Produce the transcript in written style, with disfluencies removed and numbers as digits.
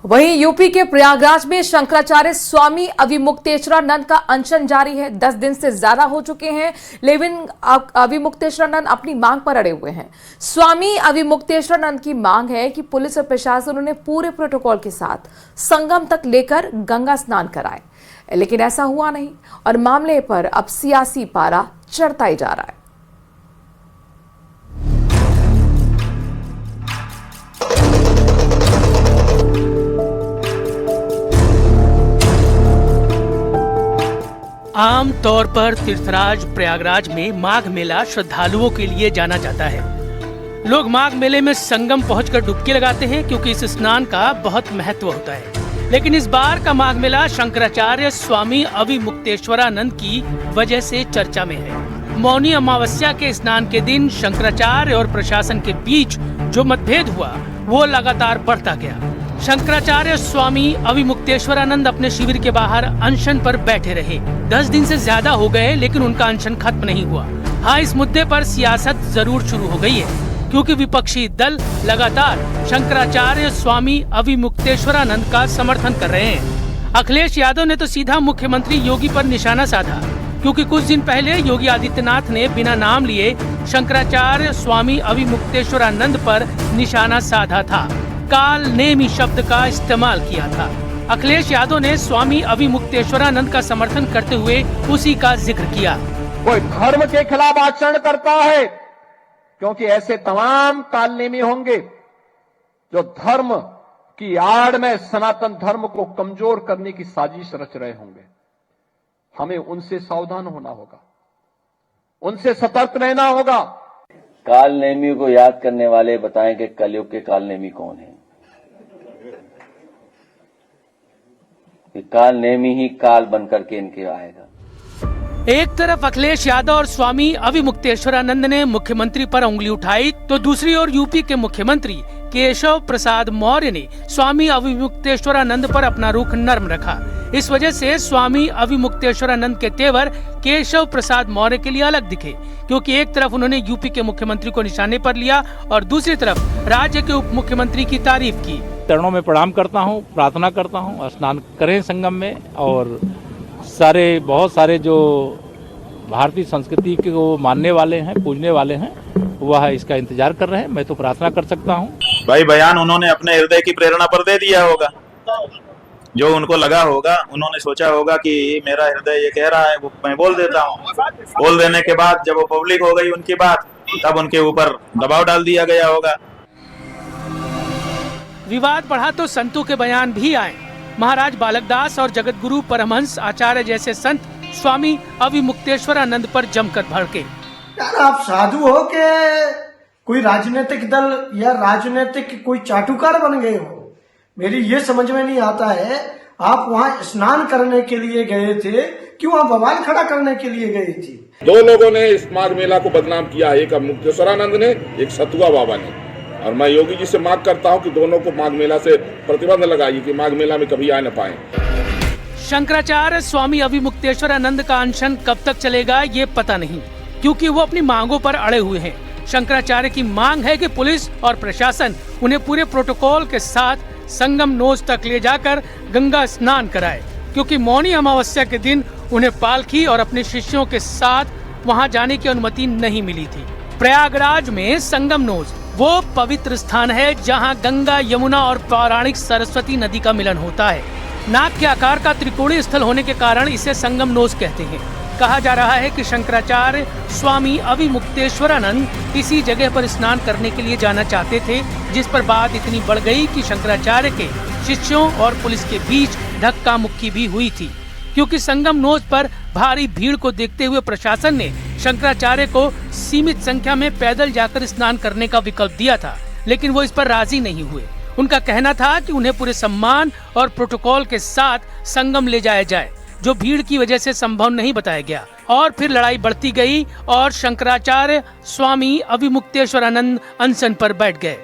वहीं यूपी के प्रयागराज में शंकराचार्य स्वामी अविमुक्तेश्वरानंद का अनशन जारी है। 10 दिन से ज्यादा हो चुके हैं, लेकिन अविमुक्तेश्वरानंद अपनी मांग पर अड़े हुए हैं। स्वामी अविमुक्तेश्वरानंद की मांग है कि पुलिस और प्रशासन उन्हें पूरे प्रोटोकॉल के साथ संगम तक लेकर गंगा स्नान कराए, लेकिन ऐसा हुआ नहीं और मामले पर अब सियासी पारा चढ़ता ही जा रहा है। आम तौर पर तीर्थराज प्रयागराज में माघ मेला श्रद्धालुओं के लिए जाना जाता है। लोग माघ मेले में संगम पहुंचकर डुबकी लगाते हैं क्योंकि इस स्नान का बहुत महत्व होता है। लेकिन इस बार का माघ मेला शंकराचार्य स्वामी अविमुक्तेश्वरानंद की वजह से चर्चा में है। मौनी अमावस्या के स्नान के दिन शंकराचार्य और प्रशासन के बीच जो मतभेद हुआ वो लगातार बढ़ता गया। शंकराचार्य स्वामी अविमुक्तेश्वरानंद अपने शिविर के बाहर अनशन पर बैठे रहे। 10 दिन से ज्यादा हो गए, लेकिन उनका अनशन खत्म नहीं हुआ। हाँ, इस मुद्दे पर सियासत जरूर शुरू हो गई है, क्योंकि विपक्षी दल लगातार शंकराचार्य स्वामी अविमुक्तेश्वरानंद का समर्थन कर रहे हैं। अखिलेश यादव ने तो सीधा मुख्यमंत्री योगी पर निशाना साधा, क्योंकि कुछ दिन पहले योगी आदित्यनाथ ने बिना नाम लिए शंकराचार्य स्वामी अविमुक्तेश्वरानंद पर निशाना साधा था, काल नेमी शब्द का इस्तेमाल किया था। अखिलेश यादव ने स्वामी अविमुक्तेश्वरानंद का समर्थन करते हुए उसी का जिक्र किया। कोई धर्म के खिलाफ आचरण करता है, क्योंकि ऐसे तमाम कालनेमी होंगे जो धर्म की आड़ में सनातन धर्म को कमजोर करने की साजिश रच रहे होंगे। हमें उनसे सावधान होना होगा, उनसे सतर्क रहना होगा। कालनेमी को याद करने वाले बताएं कि कलयुग के कालनेमी कौन है। काल नेमी ही काल बनकर के इनके आएगा। एक तरफ अखिलेश यादव और स्वामी अविमुक्तेश्वरानंद ने मुख्यमंत्री पर उंगली उठाई, तो दूसरी ओर यूपी के मुख्यमंत्री केशव प्रसाद मौर्य ने स्वामी अविमुक्तेश्वरानंद पर अपना रुख नर्म रखा। इस वजह से स्वामी अविमुक्तेश्वरानंद के तेवर केशव प्रसाद मौर्य के लिए अलग दिखे, क्योंकि एक तरफ उन्होंने यूपी के मुख्यमंत्री को निशाने पर लिया और दूसरी तरफ राज्य के उप मुख्यमंत्री की तारीफ की। चरणों में प्रणाम करता हूं, प्रार्थना करता हूं, स्नान करें संगम में। और बहुत सारे जो भारतीय संस्कृति को मानने वाले हैं, पूजने वाले हैं, वह इसका इंतजार कर रहे हैं। मैं तो प्रार्थना कर सकता हूं। भाई बयान उन्होंने अपने हृदय की प्रेरणा पर दे दिया होगा, जो उनको लगा होगा, उन्होंने सोचा होगा कि मेरा हृदय ये कह रहा है, वो मैं बोल देता हूँ। बोल देने के बाद जब वो पब्लिक हो गई उनकी बात, तब उनके ऊपर दबाव डाल दिया गया होगा। विवाद बढ़ा तो संतों के बयान भी आए। महाराज बालकदास और जगत गुरु परमहंस आचार्य जैसे संत स्वामी अविमुक्तेश्वरानंद पर जमकर भड़के। यार, आप साधु हो के कोई राजनीतिक दल या राजनीतिक कोई चाटुकार बन गए हो? मेरी ये समझ में नहीं आता है। आप वहाँ स्नान करने के लिए गए थे कि वहाँ बवाल खड़ा करने के लिए गए थे? दो लोगों ने इस माघ मेला को बदनाम किया, एक मुक्तेश्वरानंद ने, एक सतुआ बाबा ने। और मैं योगी जी से मांग करता हूं कि दोनों को माघ मेला से प्रतिबंध लगाइए कि माघ मेला में कभी आ न पाए। शंकराचार्य स्वामी अविमुक्तेश्वरानंद का अनशन कब तक चलेगा ये पता नहीं, क्योंकि वो अपनी मांगों पर अड़े हुए हैं। शंकराचार्य की मांग है कि पुलिस और प्रशासन उन्हें पूरे प्रोटोकॉल के साथ संगम नोज तक ले जाकर गंगा स्नान कराए, क्योंकि मौनी अमावस्या के दिन उन्हें पालकी और अपने शिष्यों के साथ वहां जाने की अनुमति नहीं मिली थी। प्रयागराज में संगम नोज वो पवित्र स्थान है जहां गंगा, यमुना और पौराणिक सरस्वती नदी का मिलन होता है। नाक के आकार का त्रिकोणीय स्थल होने के कारण इसे संगम नोज कहते हैं। कहा जा रहा है कि शंकराचार्य स्वामी अविमुक्तेश्वरानंद इसी जगह पर स्नान करने के लिए जाना चाहते थे, जिस पर बात इतनी बढ़ गई कि शंकराचार्य के शिष्यों और पुलिस के बीच धक्का मुक्की भी हुई थी, क्योंकि संगम नोज पर भारी भीड़ को देखते हुए प्रशासन ने शंकराचार्य को सीमित संख्या में पैदल जाकर स्नान करने का विकल्प दिया था, लेकिन वो इस पर राजी नहीं हुए। उनका कहना था कि उन्हें पूरे सम्मान और प्रोटोकॉल के साथ संगम ले जाया जाए, जो भीड़ की वजह से संभव नहीं बताया गया। और फिर लड़ाई बढ़ती गई और शंकराचार्य स्वामी अविमुक्तेश्वरानंद अनशन पर बैठ गए।